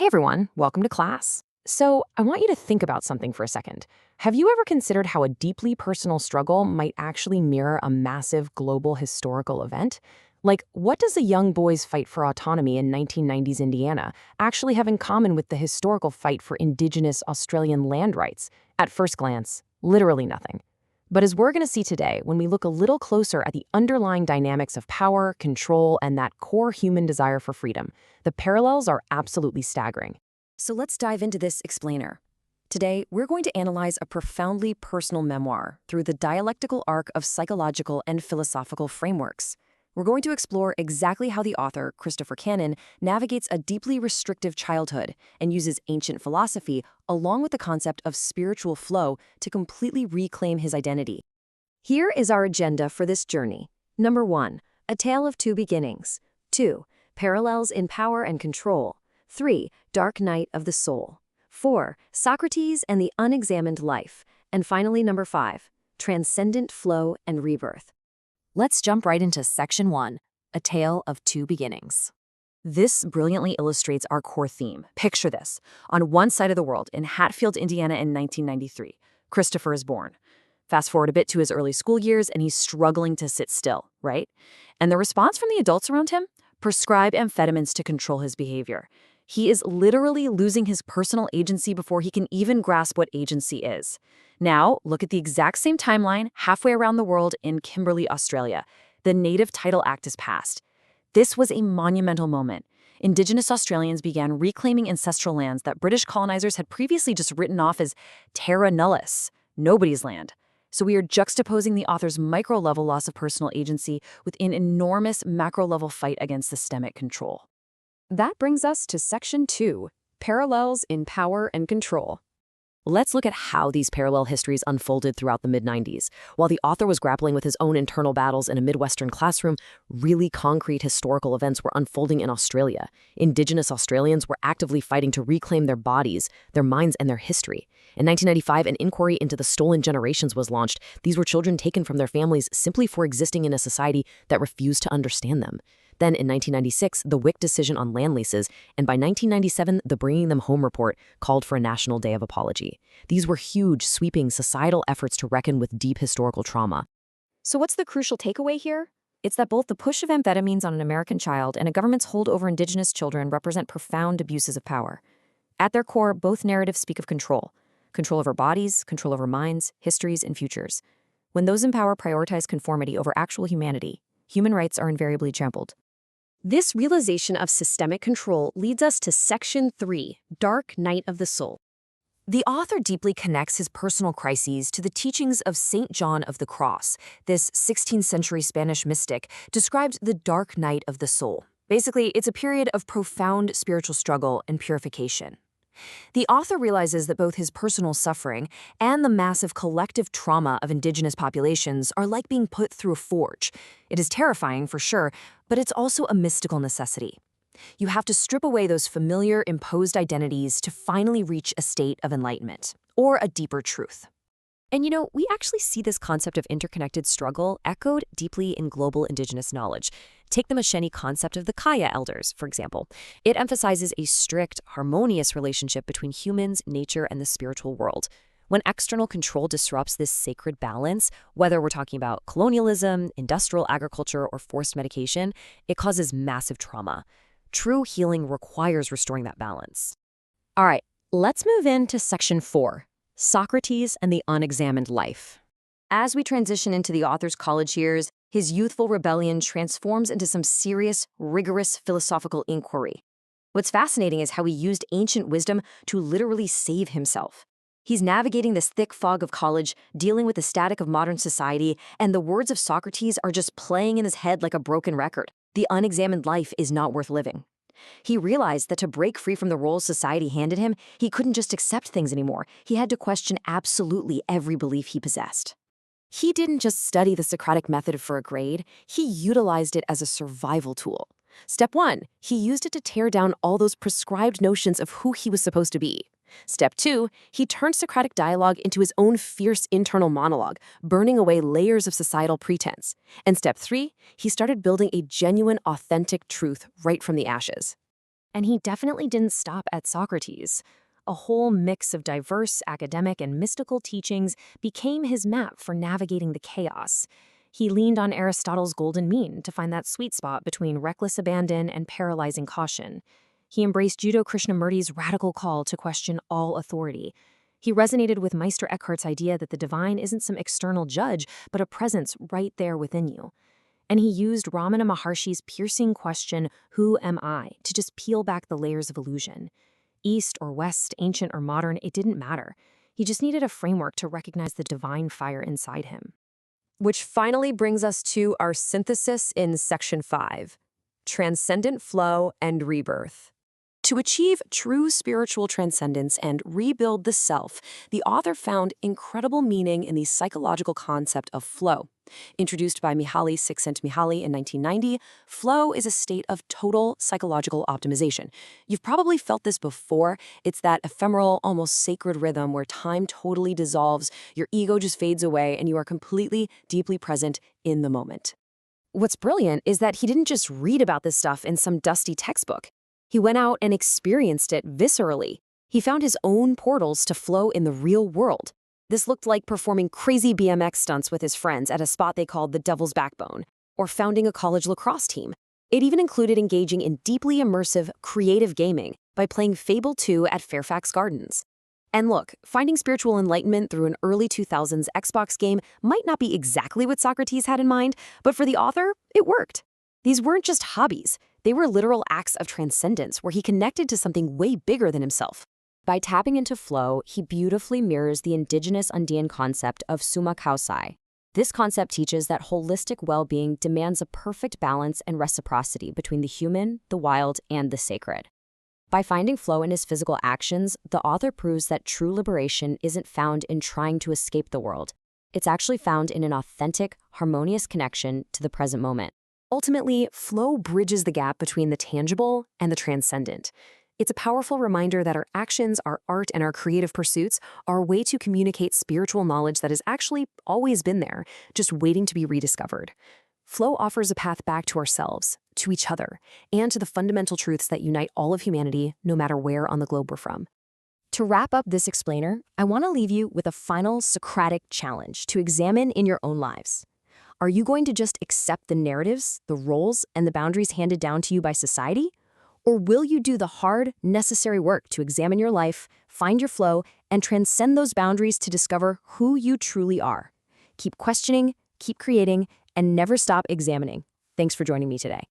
Hey everyone, welcome to class. So, I want you to think about something for a second. Have you ever considered how a deeply personal struggle might actually mirror a massive global historical event? Like, what does a young boy's fight for autonomy in 1990s Indiana actually have in common with the historical fight for indigenous Australian land rights? At first glance, literally nothing. But as we're going to see today, when we look a little closer at the underlying dynamics of power, control, and that core human desire for freedom, the parallels are absolutely staggering. So let's dive into this explainer. Today, we're going to analyze a profoundly personal memoir through the dialectical arc of psychological and philosophical frameworks. We're going to explore exactly how the author, Christopher Cannon, navigates a deeply restrictive childhood and uses ancient philosophy along with the concept of spiritual flow to completely reclaim his identity. Here is our agenda for this journey. Number 1, A Tale of Two Beginnings. 2, Parallels in Power and Control. 3, Dark Night of the Soul. 4, Socrates and the Unexamined Life. And finally, number 5, Transcendent Flow and Rebirth. Let's jump right into Section 1, A Tale of Two Beginnings. This brilliantly illustrates our core theme. Picture this. On one side of the world, in Hatfield, Indiana in 1993, Christopher is born. Fast forward a bit to his early school years, and he's struggling to sit still, right? And the response from the adults around him? Prescribe amphetamines to control his behavior. He is literally losing his personal agency before he can even grasp what agency is. Now, look at the exact same timeline halfway around the world in Kimberley, Australia. The Native Title Act is passed. This was a monumental moment. Indigenous Australians began reclaiming ancestral lands that British colonizers had previously just written off as terra nullius, nobody's land. So we are juxtaposing the author's micro-level loss of personal agency with an enormous macro-level fight against systemic control. That brings us to Section 2, Parallels in Power and Control. Let's look at how these parallel histories unfolded throughout the mid-90s. While the author was grappling with his own internal battles in a Midwestern classroom, really concrete historical events were unfolding in Australia. Indigenous Australians were actively fighting to reclaim their bodies, their minds, and their history. In 1995, an inquiry into the stolen generations was launched. These were children taken from their families simply for existing in a society that refused to understand them. Then in 1996, the WIC decision on land leases, and by 1997, the Bringing Them Home report called for a National Day of Apology. These were huge, sweeping societal efforts to reckon with deep historical trauma. So what's the crucial takeaway here? It's that both the push of amphetamines on an American child and a government's hold over Indigenous children represent profound abuses of power. At their core, both narratives speak of control. Control over bodies, control over minds, histories, and futures. When those in power prioritize conformity over actual humanity, human rights are invariably trampled. This realization of systemic control leads us to Section 3, Dark Night of the Soul. The author deeply connects his personal crises to the teachings of St. John of the Cross. This 16th century Spanish mystic described the dark night of the soul. Basically, it's a period of profound spiritual struggle and purification. The author realizes that both his personal suffering and the massive collective trauma of indigenous populations are like being put through a forge. It is terrifying, for sure, but it's also a mystical necessity. You have to strip away those familiar, imposed identities to finally reach a state of enlightenment, or a deeper truth. And we actually see this concept of interconnected struggle echoed deeply in global indigenous knowledge. Take the Mesheni concept of the Kaya elders, for example. It emphasizes a strict, harmonious relationship between humans, nature, and the spiritual world. When external control disrupts this sacred balance, whether we're talking about colonialism, industrial agriculture, or forced medication, it causes massive trauma. True healing requires restoring that balance. All right, let's move into Section 4. Socrates and the Unexamined Life. As we transition into the author's college years, his youthful rebellion transforms into some serious, rigorous philosophical inquiry. What's fascinating is how he used ancient wisdom to literally save himself. He's navigating this thick fog of college, dealing with the static of modern society, and the words of Socrates are just playing in his head like a broken record. The unexamined life is not worth living. He realized that to break free from the roles society handed him, he couldn't just accept things anymore. He had to question absolutely every belief he possessed. He didn't just study the Socratic method for a grade, he utilized it as a survival tool. Step 1, he used it to tear down all those prescribed notions of who he was supposed to be. Step 2, he turned Socratic dialogue into his own fierce internal monologue, burning away layers of societal pretense. And step 3, he started building a genuine, authentic truth right from the ashes. And he definitely didn't stop at Socrates. A whole mix of diverse academic and mystical teachings became his map for navigating the chaos. He leaned on Aristotle's golden mean to find that sweet spot between reckless abandon and paralyzing caution. He embraced Jiddu Krishnamurti's radical call to question all authority. He resonated with Meister Eckhart's idea that the divine isn't some external judge, but a presence right there within you. And he used Ramana Maharshi's piercing question, "Who am I?" to just peel back the layers of illusion. East or West, ancient or modern, it didn't matter. He just needed a framework to recognize the divine fire inside him. Which finally brings us to our synthesis in Section 5, Transcendent Flow and Rebirth. To achieve true spiritual transcendence and rebuild the self, the author found incredible meaning in the psychological concept of flow. Introduced by Mihaly Csikszentmihalyi in 1990, flow is a state of total psychological optimization. You've probably felt this before. It's that ephemeral, almost sacred rhythm where time totally dissolves, your ego just fades away, and you are completely, deeply present in the moment. What's brilliant is that he didn't just read about this stuff in some dusty textbook. He went out and experienced it viscerally. He found his own portals to flow in the real world. This looked like performing crazy BMX stunts with his friends at a spot they called the Devil's Backbone, or founding a college lacrosse team. It even included engaging in deeply immersive, creative gaming by playing Fable 2 at Fairfax Gardens. And look, finding spiritual enlightenment through an early 2000s Xbox game might not be exactly what Socrates had in mind, but for the author, it worked. These weren't just hobbies. They were literal acts of transcendence where he connected to something way bigger than himself. By tapping into flow, he beautifully mirrors the indigenous Andean concept of summa causae. This concept teaches that holistic well-being demands a perfect balance and reciprocity between the human, the wild, and the sacred. By finding flow in his physical actions, the author proves that true liberation isn't found in trying to escape the world. It's actually found in an authentic, harmonious connection to the present moment. Ultimately, flow bridges the gap between the tangible and the transcendent. It's a powerful reminder that our actions, our art, and our creative pursuits are a way to communicate spiritual knowledge that has actually always been there, just waiting to be rediscovered. Flow offers a path back to ourselves, to each other, and to the fundamental truths that unite all of humanity, no matter where on the globe we're from. To wrap up this explainer, I want to leave you with a final Socratic challenge to examine in your own lives. Are you going to just accept the narratives, the roles, and the boundaries handed down to you by society? Or will you do the hard, necessary work to examine your life, find your flow, and transcend those boundaries to discover who you truly are? Keep questioning, keep creating, and never stop examining. Thanks for joining me today.